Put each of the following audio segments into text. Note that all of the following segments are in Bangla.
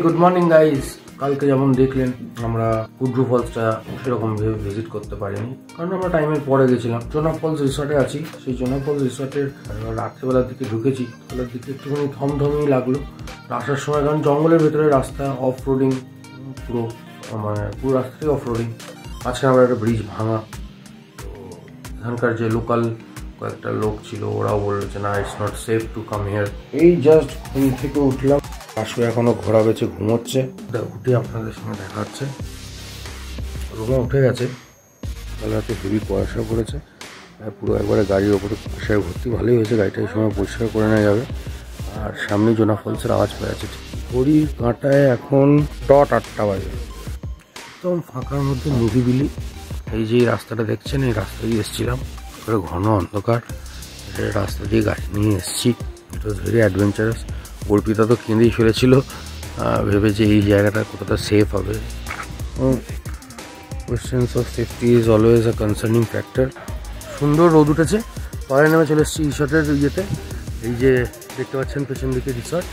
Good morning guys. কালকে যেমন দেখলেন আমরা কুড্রু ফলসটা সেরকম ভিজিট করতে পারিনি, কারণ আমরা টাইমের পরে গেছিলাম। জোনাব ফলস রিসর্টে আছি, সেই জোনাব ফলস রিসর্টের রাত্রেবেলার দিকে ঢুকেছি। বেলার দিকে একটুখানি থমথমই লাগলো আসার সময়, কারণ জঙ্গলের ভেতরে রাস্তা, অফ রোডিং পুরো, মানে পুরো রাস্তাটাই অফ রোডিং। আজকে আমরা একটা ব্রিজ ভাঙা, তো এখানকার যে লোকাল কয়েকটা লোক ছিল ওরাও বললো যে না, it's not safe to come here. এই জাস্ট ঘুম থেকে উঠলাম, আসু এখনো ঘোরা বেঁচে ঘুমোচ্ছে। উঠে আপনাদের সঙ্গে দেখা হচ্ছে। রুমে উঠে গেছে, রাতে হেভি কুয়াশা পড়েছে, পুরো একবারে গাড়ির ওপরে কুয়াশায় ভর্তি। ভালোই হয়েছে, গাড়িটা এই সময় পরিষ্কার করে নেওয়া যাবে। আর সামনে জোনাব ফলসের আওয়াজ পেয়ে আছে। ঘড়ির কাঁটায় এখন 8টা বাজে। একদম ফাঁকার মধ্যে নিরিবিলি। এই যে রাস্তাটা দেখছেন, এই রাস্তা দিয়ে এসেছিলাম, ঘন অন্ধকার, রাস্তা দিয়ে গাড়ি নিয়ে এসেছি। ইট ওয়াজ ভেরি অ্যাডভেঞ্চারাস। অর্পিতা তো কেঁদেই ফেলেছিল, ভেবে যে এই জায়গাটা কতটা সেফ হবে। Questions of safety is always a concerning factor. সুন্দর রোদ উঠেছে, পরে নেমে চলে এসেছি রিসর্টের ইয়েতে। এই যে দেখতে পাচ্ছেন পেছন দিকে রিসর্ট,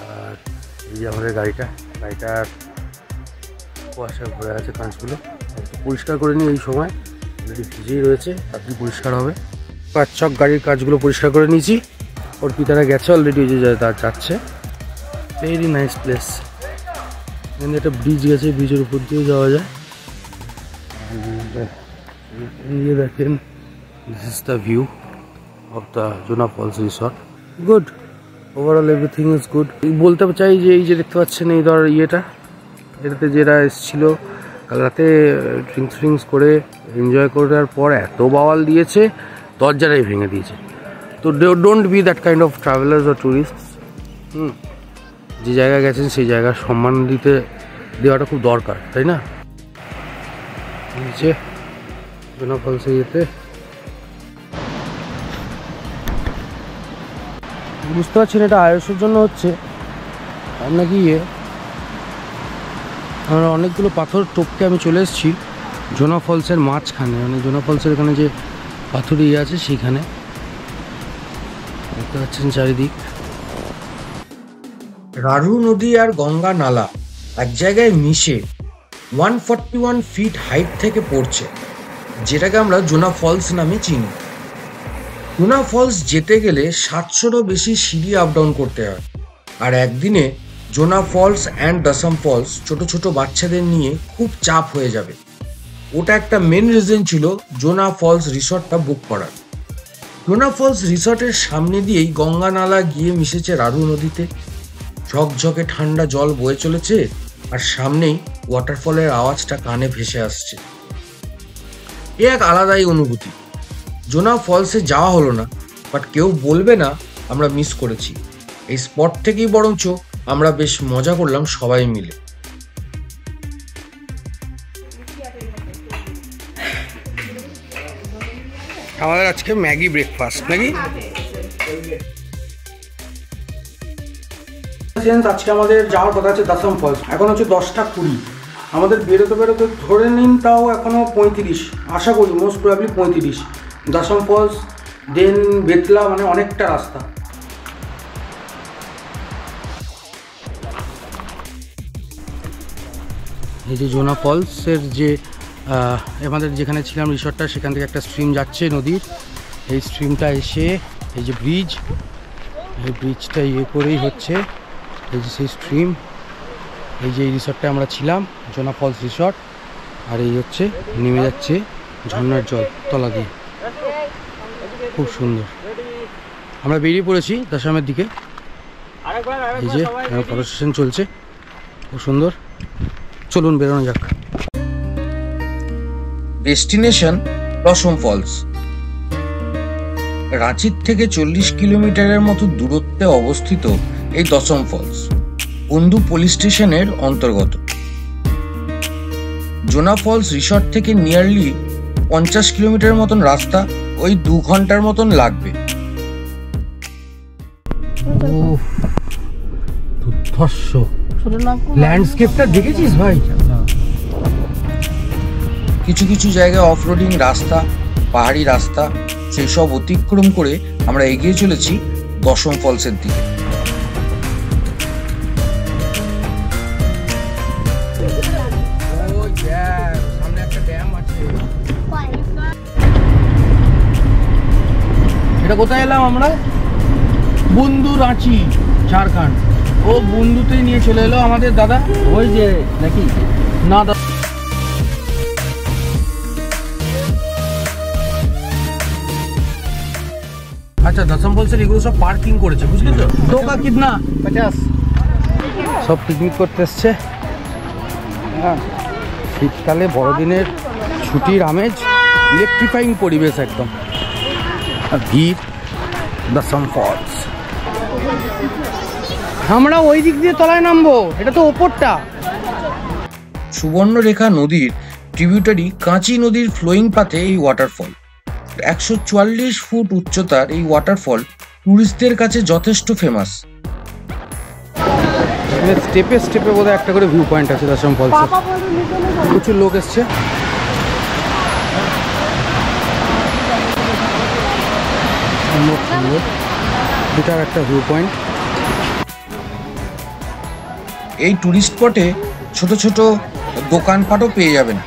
আর এই যে আমাদের গাড়িটার কুয়াশা ভরে আছে কাঁচগুলো। পরিষ্কার করে নিই এই সময়, অলরেডি ভিজেই রয়েছে, তাড়াতাড়ি পরিষ্কার হবে। চক গাড়ির কাজগুলো পরিষ্কার করে নিয়েছি। অর্পিতারা গেছে অলরেডি, ওই যে যাচ্ছে। Very nice place. এখানে একটা ব্রিজ গেছে, ব্রিজের উপর দিয়েও যাওয়া যায়। এই যে দেখেন, this is the view of the Jonab falls resort. Good, overall everything is good. বলতে চাই যে এই যে দেখতে পাচ্ছেন এই ধর ইয়েটা, এটাতে যেটা এসেছিল কাল রাতে ড্রিঙ্কস করে এনজয় করার পর এত বাওয়াল দিয়েছে, দরজাটাই ভেঙে দিয়েছে। তো don't be that kind of travellers or tourist. যে জায়গায় গেছেন সেই জায়গার সম্মান দেওয়াটা খুব দরকার, তাই না? নিচে জোনাব ফলসে যেতে বুঝতে পারছেন এটা আয়ুষের জন্য হচ্ছে, আর নাকি আমরা অনেকগুলো পাথর টপকে আমি চলে এসেছি জোনাব ফলসের মাঝখানে, মানে জোনাব ফলসের এখানে যে পাথর আছে সেইখানে দেখতে পাচ্ছেন চারিদিক। রাঢ়ু নদী আর গঙ্গা নালা এক জায়গায় মিশে 141 ফিট হাইট থেকে পড়ছে, যেটাকে আমরা জোনাব ফলস নামে চিনি। জোনাব ফলস যেতে গেলে 700রও বেশি সিঁড়ি আপ ডাউন করতে হয়। আর একদিনে জোনাব ফলস অ্যান্ড দশম ফলস ছোট ছোট বাচ্চাদের নিয়ে খুব চাপ হয়ে যাবে। ওটা একটা মেন রিজন ছিল জোনাব ফলস রিসর্টটা বুক করার। জোনাব ফলস রিসর্টের সামনে দিয়েই গঙ্গা নালা গিয়ে মিশেছে রাঢ়ু নদীতে। ঝকঝকে ঠান্ডা জল বয়ে চলেছে, আর সামনেই ওয়াটারফলের আওয়াজটা কানে ভেসে আসছে। এ এক আলাদাই অনুভূতি। জোনাব ফলসে যাওয়া হলো না, বাট কেউ বলবে না আমরা মিস করেছি। এই স্পট থেকেই বরঞ্চ আমরা বেশ মজা করলাম সবাই মিলে। আমাদের আজকে ম্যাগি ব্রেকফাস্ট নাকি? আজকে আমাদের যাওয়ার কথা আছে দশম ফলস। এখন হচ্ছে 10টা 20। আমাদের বেরোতে ধরে নিন তাও এখনও 35, আশা করি মোস্ট প্রবাবলি 35। দশম ফলস, দেন বেতলা, মানে অনেকটা রাস্তা। এই যে জোনাব ফলসের যে আমাদের যেখানে ছিলাম রিসর্টটা, সেখান থেকে একটা স্ট্রিম যাচ্ছে নদীর। এই স্ট্রিমটা এসে এই যে ব্রিজ, এই ব্রিজটা করেই হচ্ছে এই যে সেই স্ট্রিম। এই যে এই রিসর্টটা আমরা ছিলাম, জোনাব ফলস রিসর্ট, আর এই হচ্ছে নেমে যাচ্ছে ঝর্ণার জল তলা দিয়ে। খুব সুন্দর। আমরা বেরিয়ে পড়েছি দশমের দিকে। এই যে ফটো সেশন চলছে, খুব সুন্দর। চলুন বেরোনো যাক। ডেস্টিনেশন দশম ফলস। রাঁচির থেকে 40 কিলোমিটারের মতো দূরত্বে অবস্থিত এই দশম ফলস বন্ধু পুলিশ স্টেশনের অন্তর্গত। জোনাব ফলস রিসর্ট থেকে নিয়ারলি 50 কিলোমিটার মতন রাস্তা, ওই 2 ঘন্টার মতন লাগবে। ল্যান্ডস্কেপটা দেখেছিস ভাই? কিছু কিছু জায়গায় অফ রোডিং রাস্তা, পাহাড়ি রাস্তা, সেই সব অতিক্রম করে আমরা এগিয়ে চলেছি দশম ফলসের দিকে। এটা কোথায় এলাম আমরা? বুন্দু রাঁচি, ঝাড়খণ্ড। ও বুন্দুতেই নিয়ে চলে এলো আমাদের দাদা। ওই যে নাকি না দাদা, আচ্ছা দশম ফলসের এগুলো সব পার্কিং করেছে, বুঝলি তো? টোকা কিতনা? 50। সব পিকনিক করতে এসছে। হ্যাঁ, শীতকালে বড়দিনের ছুটির আমেজ, ইলেকট্রিফাইং পরিবেশ একদম। আর ভিড় দশম ফলস। আমরা ওই দিক দিয়ে তলায় নামবো, এটা তো ওপরটা। সুবর্ণরেখা নদীর ট্রিবিউটারি কাঁচি নদীর ফ্লোয়িং পাথে এই ওয়াটারফল। 144 ফুট উচ্চতার এই ওয়াটারফল টুরিস্টদের কাছে যথেষ্ট ফেমাস। স্টেপে স্টেপে বোধহয় একটা করে ভিউ পয়েন্ট আছে দশম ফলসে। প্রচুর লোক এসছে। এটার একটা ভিউ পয়েন্ট। এই টুরিস্ট স্পটে ছোট ছোট দোকানপাটও পেয়ে যাবেন।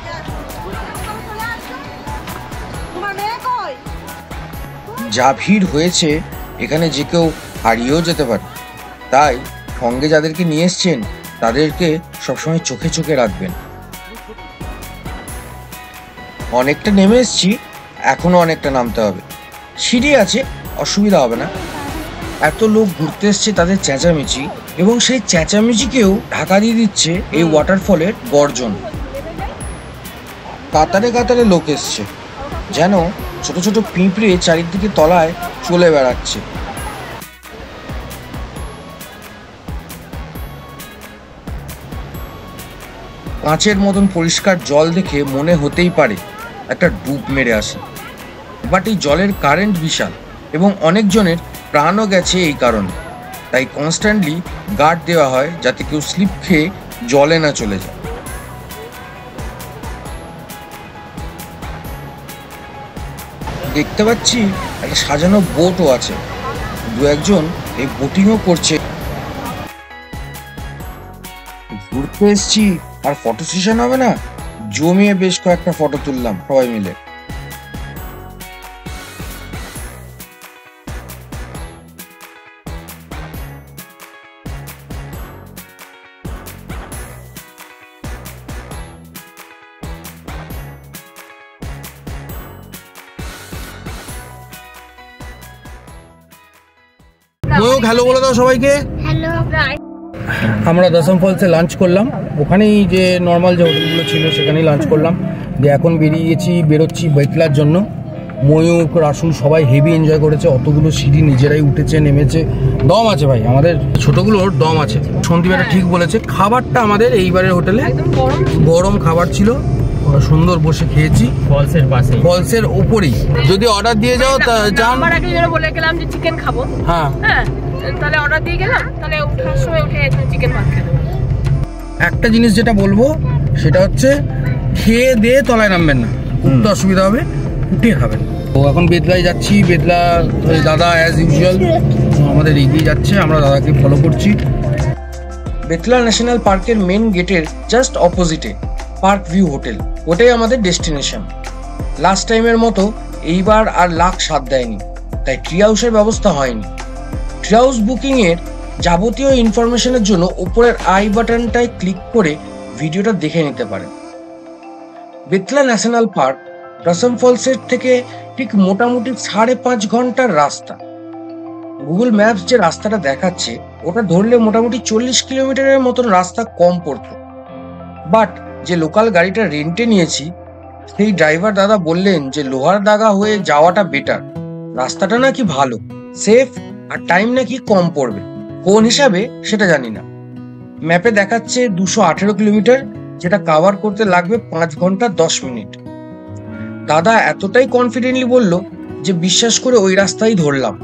যা ভিড় হয়েছে এখানে যে কেউ হারিয়েও যেতে পারে, তাই সঙ্গে যাদেরকে নিয়ে এসছেন তাদেরকে সবসময় চোখে চোখে রাখবেন। অনেকটা নেমে এসছি, এখনো অনেকটা নামতে হবে। সিঁড়ি আছে, অসুবিধা হবে না। এত লোক ঘুরতে এসছে, তাদের চেঁচামেচি এবং সেই চেঁচামেচিকেও ঢাকা দিয়ে দিচ্ছে এই ওয়াটারফলের গর্জন। কাতারে কাতারে লোক এসছে, যেন ছোট ছোট পিঁপড়ে চারিদিকে তলায় চলে বেড়াচ্ছে। কাঁচের মতন পরিষ্কার জল দেখে মনে হতেই পারে একটা ডুব মেরে আসে, বাট এই জলের কারেন্ট বিশাল এবং অনেকজনের প্রাণও গেছে এই কারণে। তাই কনস্ট্যান্টলি গার্ড দেওয়া হয় যাতে কেউ স্লিপ খেয়ে জলে না চলে যায়। দেখতে পাচ্ছি একটা সাজানো বোটও আছে, দু একজন এই বোটিংও করছে। ঘুরতে এসছি আর ফটো সেশন হবে না? জমিয়ে বেশ কয়েকটা ফটো তুললাম সবাই মিলে। ময়ূক হ্যালো বলে দাও সবাইকে। হ্যালো। আমরা দশম ফলসে লাঞ্চ করলাম, ওখানেই যে নর্মাল যে হোটেলগুলো ছিল সেখানেই লাঞ্চ করলাম। দিয়ে এখন বেরোচ্ছি বেতলার জন্য। ময়ূক, রাসু সবাই হেভি এনজয় করেছে, অতগুলো সিঁড়ি নিজেরাই উঠেছে নেমেছে। দম আছে ভাই, আমাদের ছোটগুলোর দম আছে। সন্দীপ এটা ঠিক বলেছে। খাবারটা আমাদের এইবারের হোটেলে গরম খাবার ছিল, সুন্দর বসে খেয়েছি ফলসের পাশে, ফলসের উপরেই। যদি অর্ডার দিয়ে যাও আমার আগে যেন বলে গেলাম যে চিকেন খাবো, হ্যাঁ তাহলে অর্ডার দিয়ে গেলাম, তাহলে ওঠার সময় উঠে চিকেন ভাত খেতে। একটা জিনিস যেটা বলবো সেটা হচ্ছে খেয়ে দিয়ে তলায় নামবেন না, উঠতে অসুবিধা হবে, উঠে খাবেন। তো এখন বেতলায় যাচ্ছি। বেতলা দাদা অ্যাজ ইউজুয়াল আমাদের এগিয়ে যাচ্ছে, আমরা দাদাকে ফলো করছি। বেতলা ন্যাশনাল পার্কের মেন গেটের জাস্ট অপোজিটে পার্ক ভিউ হোটেল, ওটাই আমাদের ডেস্টিনেশন। লাস্ট টাইমের মতো এইবার আর লাখ সাথ দেয়নি, তাই ট্রি হাউসের ব্যবস্থা হয়নি। ট্রি হাউস বুকিংয়ের যাবতীয় ইনফরমেশনের জন্য উপরের আই বাটনটায় ক্লিক করে ভিডিওটা দেখে নিতে পারেন। বেতলা ন্যাশনাল পার্ক দশম ফলসের থেকে ঠিক মোটামুটি 5.5 ঘন্টার রাস্তা। গুগল ম্যাপস যে রাস্তাটা দেখাচ্ছে ওটা ধরলে মোটামুটি 40 কিলোমিটারের মতন রাস্তা কম পড়তো। বাট যে লোকাল গাড়িটা রেন্টে নিয়েছি সেই ড্রাইভার দাদা বললেন যে লোহার দাগা হয়ে যাওয়াটা বেটার, রাস্তাটা নাকি ভালো, সেফ, আর টাইম নাকি কম পড়বে। কোন হিসাবে সেটা জানি না। ম্যাপে দেখাচ্ছে 218 কিলোমিটার, যেটা কভার করতে লাগবে 5 ঘন্টা 10 মিনিট। দাদা এতটাই কনফিডেন্টলি বলল যে বিশ্বাস করে ওই রাস্তাই ধরলাম।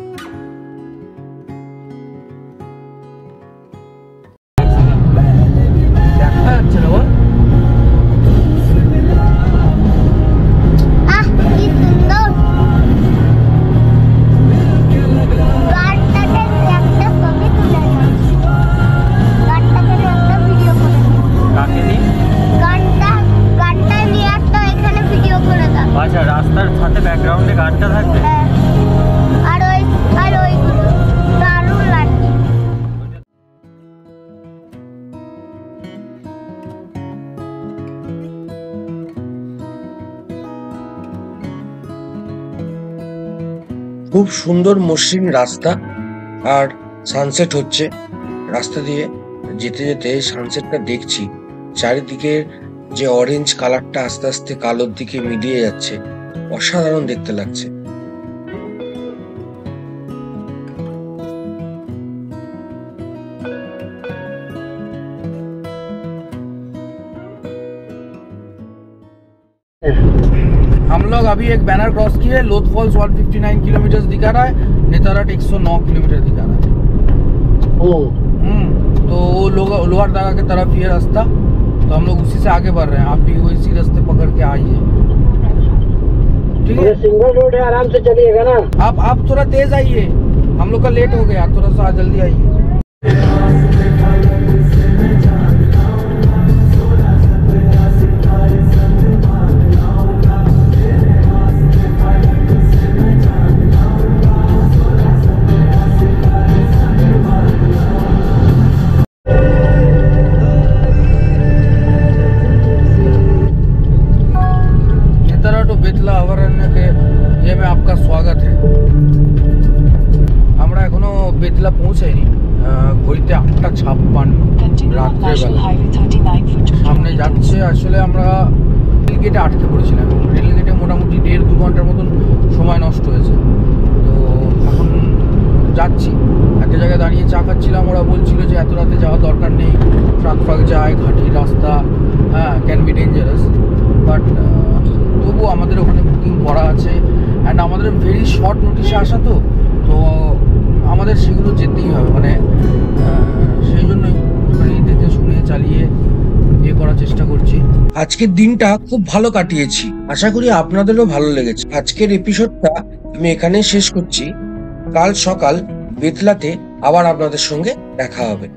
আচ্ছা রাস্তার সাথে ব্যাকগ্রাউন্ডে গানটা থাকবে। আর ওইগুলো দারুণ লাগে। খুব সুন্দর মসৃণ রাস্তা আর সানসেট হচ্ছে। রাস্তা দিয়ে যেতে যেতে সানসেটটা দেখছি, চারিদিকের যে অরেঞ্জ কালারটা আস্তে আস্তে কালোর দিকে মিলিয়ে যাচ্ছে, অসাধারণ দেখতে লাগছে। हम लोग अभी एक बैनर क्रॉस किए। लोथ फॉल्स 159 किलोमीटर दिखा रहा है, नेतारहाट 109 किलोमीटर दिखा रहा है। तो वो लोअर दागा की तरफ ही है रास्ता, तो हम लोग उसी से आगे बढ़ रहे हैं। आप भी उसी रास्ते पकड़ के आइए, ठीक है? सिंगल रोड है, आराम से चलिएगा ना। आप थोड़ा तेज आइए, हम लोग का लेट हो गया, थोड़ा सा जल्दी आइए। বেতলা অভয়ারণ্য के ये में आपका स्वागत है। আমরা এখনো বেতলা পৌঁছাইনি। ঘড়িতে 8:56 রাত্রেবেলা সামনে যাচ্ছে। আসলে আমরা রেল গেটে আটকে পড়েছিলাম। রেল গেটে মোটামুটি 1.5-2 ঘন্টার মতন সময় নষ্ট হয়েছে। তো এখন যাচ্ছি, একটা জায়গায় দাঁড়িয়ে চা খাচ্ছিলাম। ওরা বলছিল যে এত রাতে যাওয়ার দরকার নেই, ট্রাক ফ্রাক যায়, ঘাটি রাস্তা, হ্যাঁ ক্যান বি ডেঞ্জারাস, বাট তবু আমাদের ওখানে বুকিং করা আছে অ্যান্ড আমাদের ভেরি শর্ট নোটিশে আসা, তো আমাদের সেগুলো যেতেই হবে। মানে সেই জন্যই দেখে শুনে চালিয়ে ইয়ে করার চেষ্টা করছি। আজকের দিনটা খুব ভালো কাটিয়েছি, আশা করি আপনাদেরও ভালো লেগেছে। আজকের এপিসোডটা আমি এখানেই শেষ করছি। কাল সকাল বেতলাতে আবার আপনাদের সঙ্গে দেখা হবে।